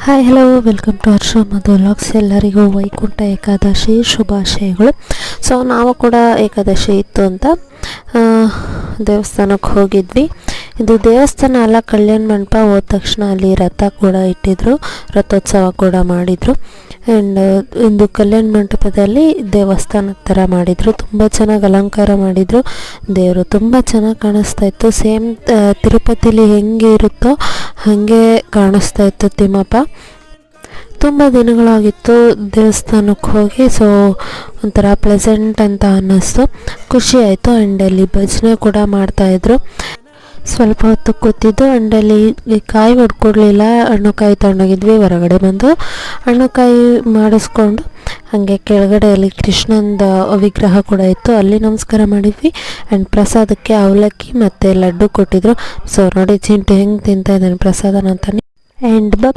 Hi hello welcome to Harsha Madhu vlogs. ಎಲ್ಲರಿಗೂ ವೈಕುಂಠ ಏಕಾದಶಿ ಶುಭಾಶಯಗಳು. So ನಾವು ಕೂಡ ಏಕಾದಶಿ ಇತ್ತು ಅಂತ ದೇವಸ್ಥಾನಕ್ಕೆ ಹೋಗಿದ್ವಿ. ಇದು ದೇವಸ್ಥಾನ ಅಲ್ಲ, ಕಲ್ಯಾಣ ಮಂಟಪ. ಹೋದ ತಕ್ಷಣ ಅಲ್ಲಿ ರಥ ಕೂಡ ಇಟ್ಟಿದ್ರು, ರಥೋತ್ಸವ ಕೂಡ ಮಾಡಿದರು. ಆ್ಯಂಡ್ ಇಂದು ಕಲ್ಯಾಣ ಮಂಟಪದಲ್ಲಿ ದೇವಸ್ಥಾನದ ಥರ ಮಾಡಿದರು. ತುಂಬ ಚೆನ್ನಾಗಿ ಅಲಂಕಾರ ಮಾಡಿದರು. ದೇವರು ತುಂಬ ಚೆನ್ನಾಗಿ ಕಾಣಿಸ್ತಾ ಇತ್ತು. ಸೇಮ್ ತಿರುಪತಿಲಿ ಹೆಂಗೆ ಇರುತ್ತೋ ಹಾಗೆ ಕಾಣಿಸ್ತಾ ಇತ್ತು ತಿಮ್ಮಪ್ಪ. ತುಂಬ ದಿನಗಳಾಗಿತ್ತು ದೇವಸ್ಥಾನಕ್ಕೆ ಹೋಗಿ. ಸೊ ಒಂಥರ ಪ್ಲೆಸೆಂಟ್ ಅಂತ ಅನ್ನಿಸ್ತು, ಖುಷಿ ಆಯಿತು. ಆ್ಯಂಡ್ ಅಲ್ಲಿ ಭಜನೆ ಕೂಡ ಮಾಡ್ತಾಯಿದ್ರು. ಸ್ವಲ್ಪ ಹೊತ್ತು ಕೂತಿದ್ದು. ಆ್ಯಂಡ್ ಅಲ್ಲಿ ಕಾಯಿ ಹೊಡ್ಕೊಡ್ಲಿಲ್ಲ, ಹಣ್ಣುಕಾಯಿ ತಗೊಂಡೋಗಿದ್ವಿ. ಹೊರಗಡೆ ಬಂದು ಹಣ್ಣುಕಾಯಿ ಮಾಡಿಸ್ಕೊಂಡು ಹಾಗೆ ಕೆಳಗಡೆಯಲ್ಲಿ ಕೃಷ್ಣಂದ ವಿಗ್ರಹ ಕೂಡ ಇತ್ತು, ಅಲ್ಲಿ ನಮಸ್ಕಾರ ಮಾಡಿದ್ವಿ. ಆ್ಯಂಡ್ ಪ್ರಸಾದಕ್ಕೆ ಅವಲಕ್ಕಿ ಮತ್ತು ಲಡ್ಡು ಕೊಟ್ಟಿದ್ರು. ಸೊ ನೋಡಿ ಚಿಂಟು ಹೆಂಗೆ ತಿಂತಾ ಇದ್ದಾನೆ ಪ್ರಸಾದನ ಅಂತಾನೆ. ಆ್ಯಂಡ್